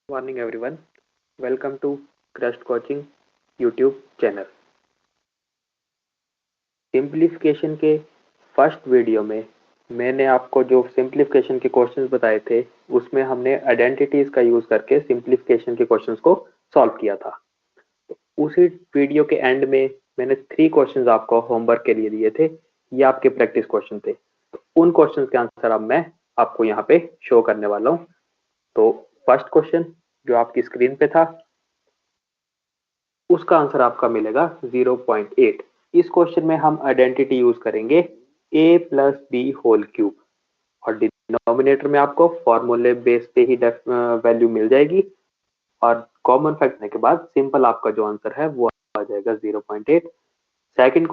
Morning everyone. Welcome to Crust Coaching YouTube channel. Simplification के first video में मैंने आपको जो सिंप्लीफिकेशन के क्वेश्चंस बताए थे उसमें हमने आइडेंटिटीज का यूज करके सिंप्लीफिकेशन के क्वेश्चंस को सॉल्व किया था। तो उसी वीडियो के एंड में मैंने 3 क्वेश्चंस आपको होमवर्क के लिए दिए थे। ये आपके प्रैक्टिस क्वेश्चन थे। तो उन क्वेश्चंस के आंसर अब मैं आपको यहाँ पे शो करने वाला हूँ। तो फर्स्ट क्वेश्चन जो आपकी स्क्रीन पे था उसका आंसर आपका मिलेगा 0.8। इस क्वेश्चन में हम आइडेंटिटी यूज करेंगे a plus B whole cube और डिनोमिनेटर में आपको फॉर्मूले बेस पे ही वैल्यू मिल जाएगी और कॉमन फैक्टर करने के बाद सिंपल आपका जो आंसर है वो आ जाएगा 0.8। सेकंड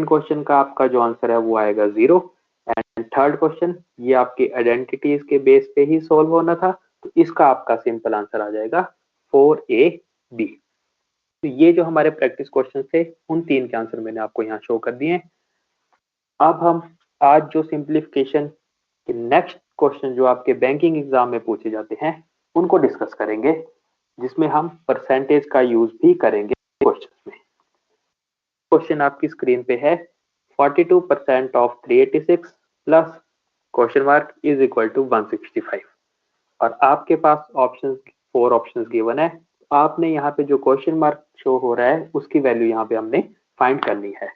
क्वेश्चन का आपका जो आंसर है वो आएगा 0 एंड थर्ड क्वेश्चन ये आपकी आइडेंटिटीज के बेस पे ही सॉल्व होना था, तो इसका आपका सिंपल आंसर आ जाएगा 4ab। तो ये जो हमारे प्रैक्टिस क्वेश्चन थे उन 3 के आंसर मैंने आपको यहाँ शो कर दिए हैं। अब हम आज जो सिंप्लीफिकेशन के नेक्स्ट क्वेश्चन जो आपके बैंकिंग एग्जाम में पूछे जाते हैं उनको डिस्कस करेंगे, जिसमें हम परसेंटेज का यूज भी करेंगे क्वेश्चन में। क्वेश्चन आपकी स्क्रीन पे है 42% of 386 plus question mark is equal to 165 और आपके पास ऑप्शंस 4 ऑप्शंस गिवन है। आपने यहाँ पे जो क्वेश्चन मार्क शो हो रहा है उसकी वैल्यू यहाँ पे हमने फाइंड करनी है।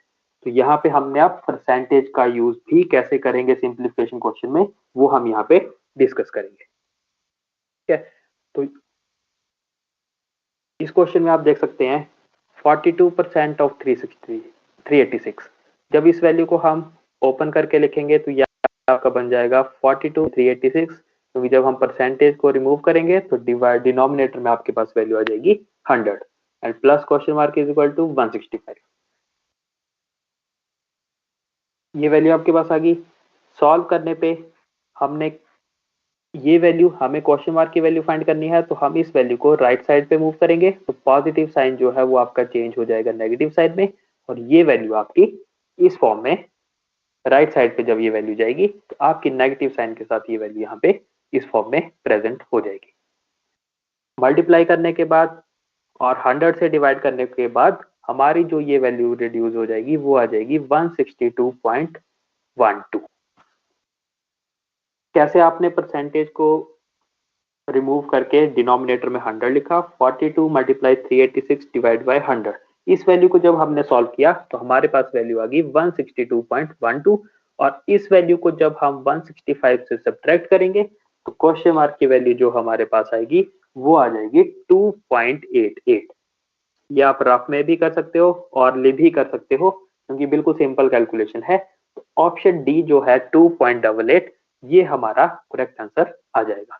तो यहाँ पे हमने अब परसेंटेज का यूज भी कैसे करेंगे सिंप्लीफिकेशन क्वेश्चन में वो हम यहाँ पे डिस्कस करेंगे। ठीक है, तो इस क्वेश्चन में आप देख सकते हैं 42% ऑफ 386। जब इस वैल्यू को हम ओपन करके लिखेंगे तो यह आपका बन जाएगा 42 386, क्योंकि जब हम परसेंटेज को रिमूव करेंगे तो डिनोमिनेटर में आपके पास वैल्यू आ जाएगी 100 and plus question mark is equal to 165। ये वैल्यू आपके पास आ गई। सॉल्व करने पे हमने ये वैल्यू हमें क्वेश्चन मार्क की वैल्यू फाइंड करनी है, तो हम इस वैल्यू को राइट साइड पे मूव करेंगे तो पॉजिटिव साइन जो है वो आपका चेंज हो जाएगा नेगेटिव साइड में और ये वैल्यू आपकी इस फॉर्म में राइट साइड पे जब ये वैल्यू जाएगी तो आपकी नेगेटिव साइन के साथ ये वैल्यू यहाँ पे इस फॉर्म में प्रेजेंट हो जाएगी। मल्टीप्लाई करने के बाद और 100 से डिवाइड करने के बाद हमारी जो ये वैल्यू रिड्यूस हो जाएगी वो आ जाएगी 162.12। कैसे आपने परसेंटेज को रिमूव करके डिनोमिनेटर में 100 लिखा, 42 मल्टीप्लाई 386 डिवाइड बाय 100। इस वैल्यू को जब हमने सॉल्व किया तो हमारे पास वैल्यू आ गई 162.12 और इस वैल्यू को जब हम 165 से सब्ट्रैक्ट करेंगे तो क्वेश्चन मार्क की वैल्यू जो हमारे पास आएगी वो आ जाएगी 2.88। ये आप रफ में भी कर सकते हो और लिख भी कर सकते हो क्योंकि बिल्कुल सिंपल कैलकुलेशन है। तो ऑप्शन डी जो है 2.88 ये हमारा करेक्ट आंसर आ जाएगा।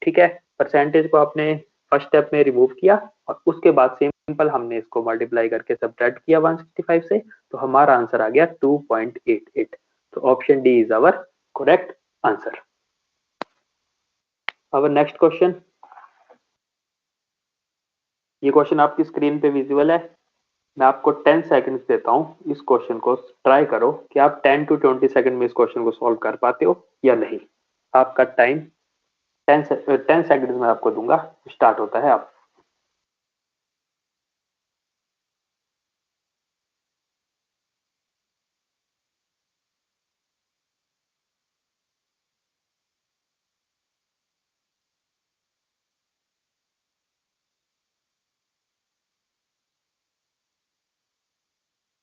ठीक है, परसेंटेज को आपने फर्स्ट स्टेप में रिमूव किया और उसके बाद सिंपल हमने इसको मल्टीप्लाई करके सब्ट्रैक्ट किया 165 से, तो हमारा आंसर आ गया 2.88। तो option D is our correct answer. Our next question, ये क्वेश्चन आपकी स्क्रीन पे विजुअल है। मैं आपको 10 सेकंड्स देता हूं, इस क्वेश्चन को ट्राई करो कि आप 10 to 20 सेकंड में इस क्वेश्चन को सॉल्व कर पाते हो या नहीं। आपका टाइम 10 सेकंड में आपको दूंगा, स्टार्ट होता है आप।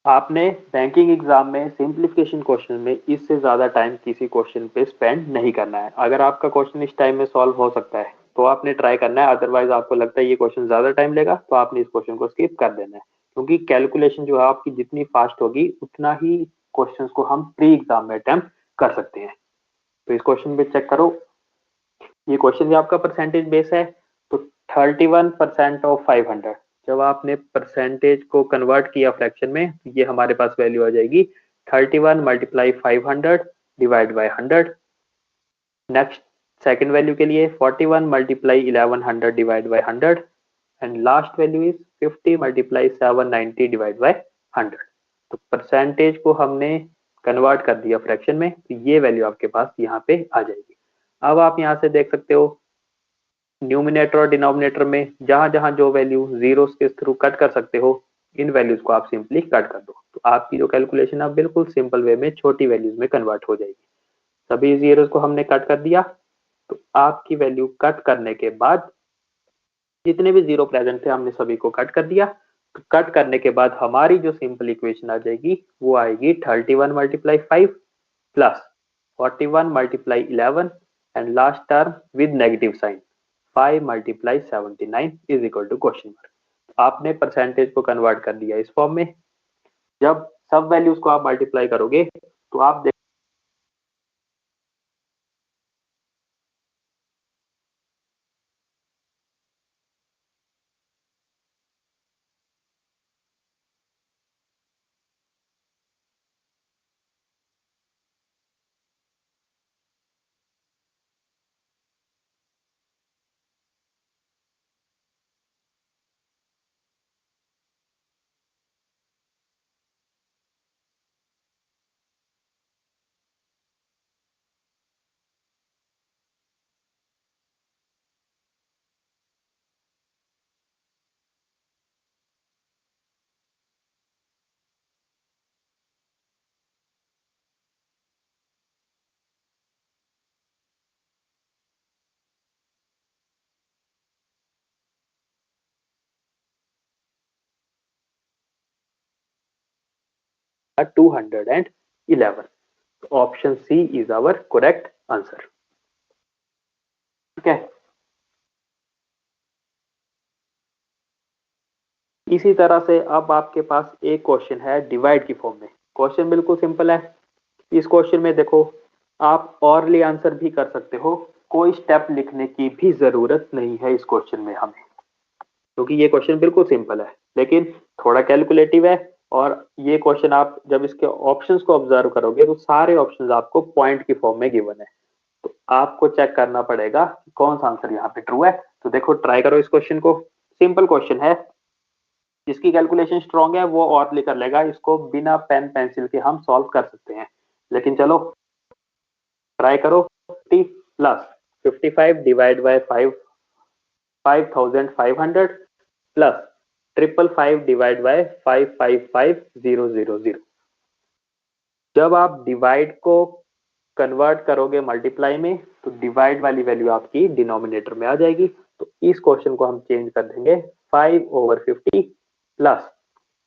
आपने बैंकिंग एग्जाम में सिंप्लीफिकेशन क्वेश्चन में इससे ज्यादा टाइम किसी क्वेश्चन पे स्पेंड नहीं करना है। अगर आपका क्वेश्चन इस टाइम में सॉल्व हो सकता है तो आपने ट्राई करना है, अदरवाइज आपको लगता है ये क्वेश्चन ज्यादा टाइम लेगा तो आपने इस क्वेश्चन को स्किप कर देना है, क्योंकि कैलकुलेशन जो है आपकी जितनी फास्ट होगी उतना ही क्वेश्चन को हम प्री एग्जाम में अटेम्प्ट कर सकते हैं। तो इस क्वेश्चन पे चेक करो, ये क्वेश्चन भी आपका परसेंटेज बेस है। तो 31% ऑफ 500, जब आपने परसेंटेज को कन्वर्ट किया फ्रैक्शन में तो ये हमारे पास वैल्यू आ जाएगी 31 multiply 500 divide by 100। Next second value के लिए 41 multiply 1100 divide by 100 and last value is 50 multiply 790 divide by 100। तो परसेंटेज को हमने कन्वर्ट कर दिया फ्रैक्शन में तो ये वैल्यू आपके पास यहाँ पे आ जाएगी। अब आप यहाँ से देख सकते हो न्यूमिनेटर और डिनोमिनेटर में जहां जहां जो वैल्यू जीरोस के थ्रू कट कर सकते हो, इन वैल्यूज को आप सिंपली कट कर दो, तो आपकी जो कैलकुलेशन है बिल्कुल सिंपल वे में छोटी वैल्यूज में कन्वर्ट हो जाएगी। सभी जीरोस को हमने कट कर दिया, तो आपकी वैल्यू कट करने के बाद जितने भी जीरो प्रेजेंट थे हमने सभी को कट कर दिया। तो कट करने के बाद हमारी जो सिंपल इक्वेशन आ जाएगी वो आएगी 31 multiply 5 plus 41 multiply 11 and last term with negative sign 5 multiply 79 is equal to question mark. आपने परसेंटेज को कन्वर्ट कर दिया इस फॉर्म में। जब सब वैल्यूज को आप मल्टीप्लाई करोगे तो आप 211। Option C is our correct answer. ठीक है, इसी तरह से अब आपके पास एक क्वेश्चन है डिवाइड की फॉर्म में। क्वेश्चन बिल्कुल सिंपल है। इस क्वेश्चन में देखो, आप ऑरली आंसर भी कर सकते हो, कोई स्टेप लिखने की भी जरूरत नहीं है इस क्वेश्चन में हमें, क्योंकि ये क्वेश्चन बिल्कुल सिंपल है लेकिन थोड़ा कैलकुलेटिव है। और ये क्वेश्चन आप जब इसके ऑप्शंस को ऑब्जर्व करोगे तो सारे ऑप्शंस आपको पॉइंट की फॉर्म में गिवन है, तो आपको चेक करना पड़ेगा कि कौन सा आंसर यहाँ पे ट्रू है। तो देखो, ट्राई करो इस क्वेश्चन को। सिंपल क्वेश्चन है, जिसकी कैलकुलेशन स्ट्रॉन्ग है वो और कर लेगा, इसको बिना पेन पेंसिल के हम सॉल्व कर सकते हैं। लेकिन चलो ट्राई करो। 50 plus 55 divide by 5500 plus 555 divide by 555000। जब आप डिवाइड को कन्वर्ट करोगे मल्टीप्लाई में तो डिवाइड वाली वैल्यू आपकी डिनोमिनेटर में आ जाएगी। तो इस क्वेश्चन को हम चेंज कर देंगे 5/50 प्लस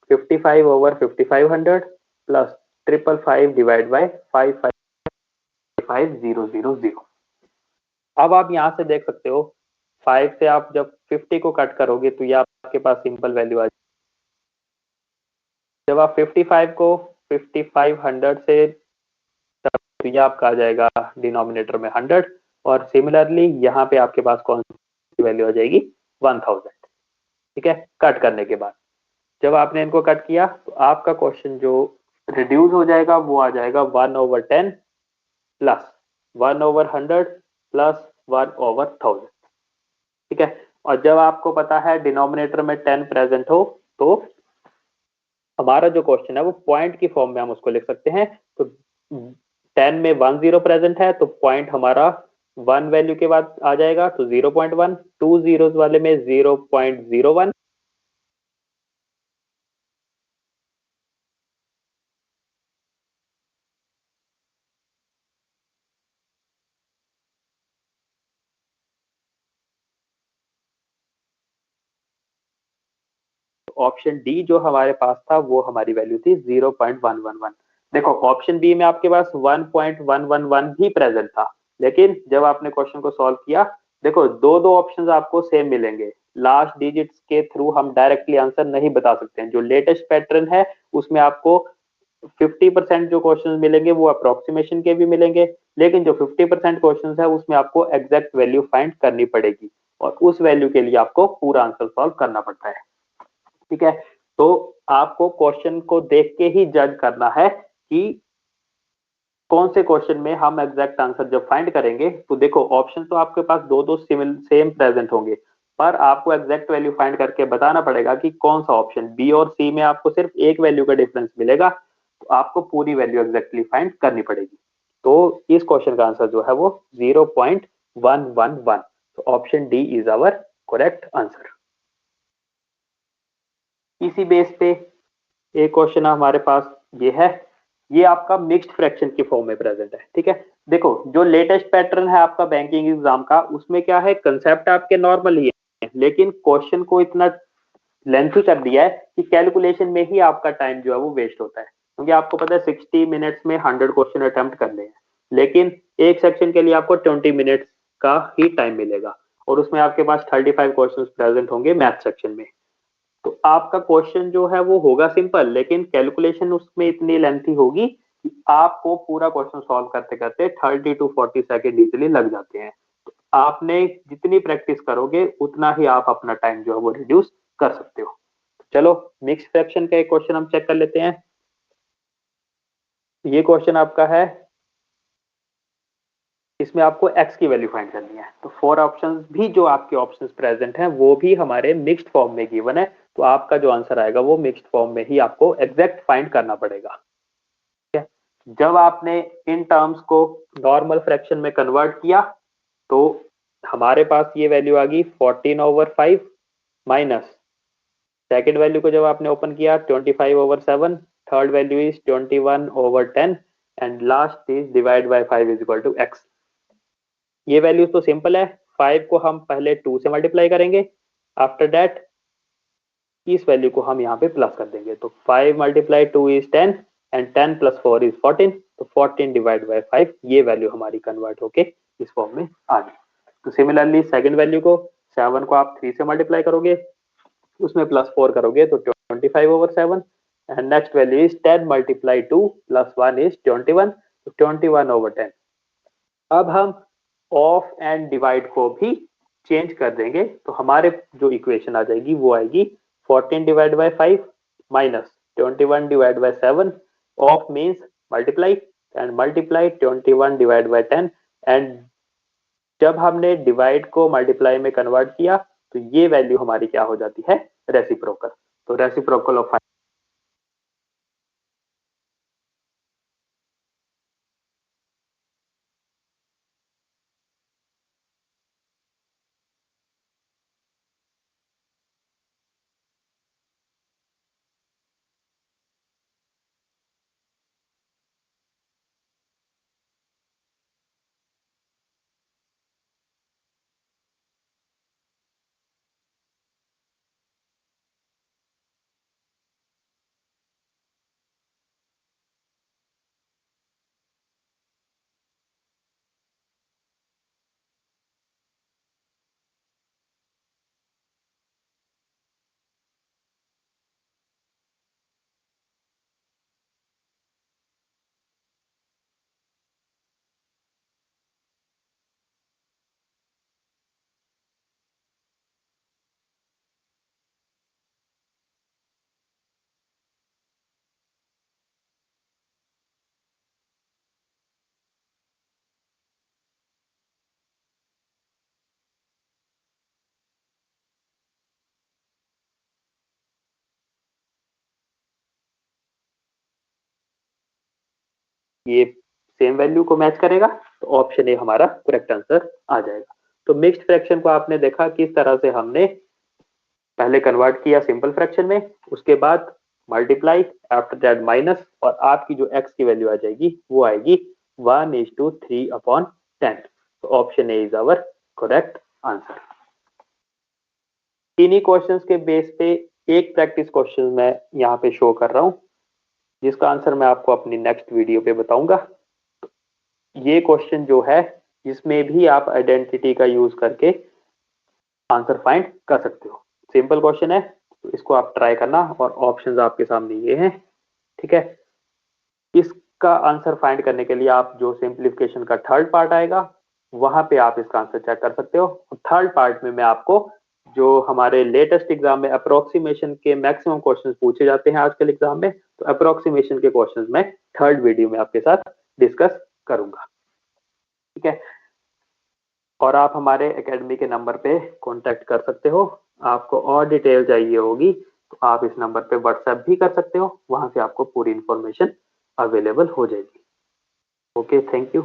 55/5500 प्लस 555 डिवाइड बाय 555000। अब आप यहां से देख सकते हो, 5 से आप जब 50 को कट करोगे तो ये आपके पास सिंपल वैल्यू आ जाएगी। जब आप 55 को 5500 से, तो ये आपका आ जाएगा डिनोमिनेटर में 100, और सिमिलरली यहाँ पे आपके पास कौन सी वैल्यू आ जाएगी 1000। ठीक है, कट करने के बाद जब आपने इनको कट किया तो आपका क्वेश्चन जो रिड्यूस हो जाएगा वो आ जाएगा 1/10 प्लस 1/100 प्लस 1/1000। ठीक है, और जब आपको पता है डिनोमिनेटर में 10 प्रेजेंट हो तो हमारा जो क्वेश्चन है वो पॉइंट की फॉर्म में हम उसको लिख सकते हैं। तो 10 में 1 0 प्रेजेंट है तो पॉइंट हमारा 1 वैल्यू के बाद आ जाएगा, तो 0.1, 2 जीरोस वाले में 0.01। ऑप्शन डी जो हमारे पास था वो हमारी वैल्यू थी 0.111। देखो, ऑप्शन बी में आपके पास 1.111 भी प्रेजेंट था, लेकिन जब आपने क्वेश्चन को सॉल्व किया, देखो दो दो ऑप्शंस आपको सेम मिलेंगे। लास्ट डिजिट्स के थ्रू हम डायरेक्टली आंसर नहीं बता सकते हैं। जो लेटेस्ट पैटर्न है उसमें आपको 50% जो क्वेश्चन मिलेंगे वो अप्रोक्सीमेशन के भी मिलेंगे, लेकिन जो 50% क्वेश्चन है उसमें आपको एग्जैक्ट वैल्यू फाइंड करनी पड़ेगी, और उस वैल्यू के लिए आपको पूरा आंसर सॉल्व करना पड़ता है। ठीक है, तो आपको क्वेश्चन को देख के ही जज करना है कि कौन से क्वेश्चन में हम एग्जैक्ट आंसर जब फाइंड करेंगे। तो देखो, ऑप्शन तो आपके पास दो दो सेम प्रेजेंट होंगे, पर आपको एग्जैक्ट वैल्यू फाइंड करके बताना पड़ेगा कि कौन सा ऑप्शन, बी और सी में आपको सिर्फ एक वैल्यू का डिफरेंस मिलेगा, तो आपको पूरी वैल्यू एग्जैक्टली फाइंड करनी पड़ेगी। तो इस क्वेश्चन का आंसर जो है वो 0.111 तो option D is our correct answer. इसी बेस पे एक क्वेश्चन हमारे पास ये है, ये आपका मिक्स्ड फ्रैक्शन की फॉर्म में प्रेजेंट है। ठीक है, देखो जो लेटेस्ट पैटर्न है आपका बैंकिंग एग्जाम का, उसमें क्या है, कंसेप्ट आपके नॉर्मल ही है, लेकिन क्वेश्चन को इतना लेंथी कर दिया है कि कैलकुलेशन में ही आपका टाइम जो है वो वेस्ट होता है। क्योंकि आपको पता है 60 मिनट्स में 100 क्वेश्चन अटेम्प्ट करने हैं, लेकिन एक सेक्शन के लिए आपको 20 मिनट्स का ही टाइम मिलेगा, और उसमें आपके पास 35 क्वेश्चन प्रेजेंट होंगे मैथ सेक्शन में। तो आपका क्वेश्चन जो है वो होगा सिंपल, लेकिन कैलकुलेशन उसमें इतनी लेंथी होगी कि आपको पूरा क्वेश्चन सॉल्व करते करते 30 to 40 सेकेंड इजिली लग जाते हैं। तो आपने जितनी प्रैक्टिस करोगे उतना ही आप अपना टाइम जो है वो रिड्यूस कर सकते हो। चलो मिक्स फ्रैक्शन का एक क्वेश्चन हम चेक कर लेते हैं। ये क्वेश्चन आपका है, इसमें आपको x की वैल्यू फाइंड करनी है। तो 4 ऑप्शंस भी जो आपके ऑप्शंस प्रेजेंट हैं वो भी हमारे मिक्स्ड फॉर्म में गिवन है, तो आपका जो आंसर आएगा वो मिक्स्ड फॉर्म में ही आपको एग्जैक्ट फाइंड करना पड़ेगा। ठीक है, जब आपने इन टर्म्स को नॉर्मल फ्रैक्शन में कन्वर्ट किया तो हमारे पास ये वैल्यू आ गई 14/5 माइनस सेकेंड वैल्यू को जब आपने ओपन किया 25/7, third value is 21/10 and last is divide by 5 is equal to x। ये वैल्यूज तो सिंपल है, 5 को हम पहले 2 से मल्टीप्लाई करेंगे, आफ्टर दैट इस वैल्यू को हम यहाँ पे प्लस कर देंगे। तो 5 × 2 इज 10 एंड 10 + 4 इज 14, तो 14 डिवाइड बाय 5 ये वैल्यू हमारी कन्वर्ट होके इस फॉर्म में आ गई। तो सिमिलरली सेकंड वैल्यू को 7 को आप 3 से मल्टीप्लाई करोगे, उसमें +4 करोगे तो 25/7 and next value is 10 × 2 + 1 is 21, तो 21/10। अब हम ऑफ एंड डिवाइड को भी चेंज कर देंगे, तो हमारे जो इक्वेशन आ जाएगी वो आएगी 14 divide by 5 minus 21 divide by 7, of means multiply and multiply 21 divide by 10, and जब हमने डिवाइड को मल्टीप्लाई में कन्वर्ट किया तो ये वैल्यू हमारी क्या हो जाती है, रेसिप्रोकल। तो रेसिप्रोकल ऑफ ये सेम वैल्यू को मैच करेगा, तो ऑप्शन ए हमारा करेक्ट आंसर आ जाएगा। तो मिक्स्ड फ्रैक्शन को आपने देखा किस तरह से हमने पहले कन्वर्ट किया सिंपल फ्रैक्शन में, उसके बाद मल्टीप्लाई, आफ्टर दैट माइनस, और आपकी जो x की वैल्यू आ जाएगी वो आएगी 1:3/10। तो option A is our correct answer. इन्हीं क्वेश्चंस के बेस पे एक प्रैक्टिस क्वेश्चन मैं यहाँ पे शो कर रहा हूँ, जिसका आंसर मैं आपको अपनी नेक्स्ट वीडियो पे बताऊंगा। ये क्वेश्चन जो है इसमें भी आप आइडेंटिटी का यूज करके आंसर फाइंड कर सकते हो। सिंपल क्वेश्चन है, तो इसको आप ट्राई करना, और ऑप्शंस आपके सामने ये हैं। ठीक है, इसका आंसर फाइंड करने के लिए आप जो सिंप्लीफिकेशन का थर्ड पार्ट आएगा वहां पे आप इसका आंसर चेक कर सकते हो। थर्ड पार्ट में मैं आपको जो हमारे लेटेस्ट एग्जाम में अप्रोक्सीमेशन के मैक्सिमम क्वेश्चंस पूछे जाते हैं आजकल एग्जाम में, तो अप्रोक्सीमेशन के क्वेश्चंस मैं थर्ड वीडियो में आपके साथ डिस्कस करूंगा। ठीक है, और आप हमारे एकेडमी के नंबर पे कांटेक्ट कर सकते हो। आपको और डिटेल चाहिए होगी तो आप इस नंबर पे व्हाट्सएप भी कर सकते हो, वहां से आपको पूरी इंफॉर्मेशन अवेलेबल हो जाएगी। Okay, thank you.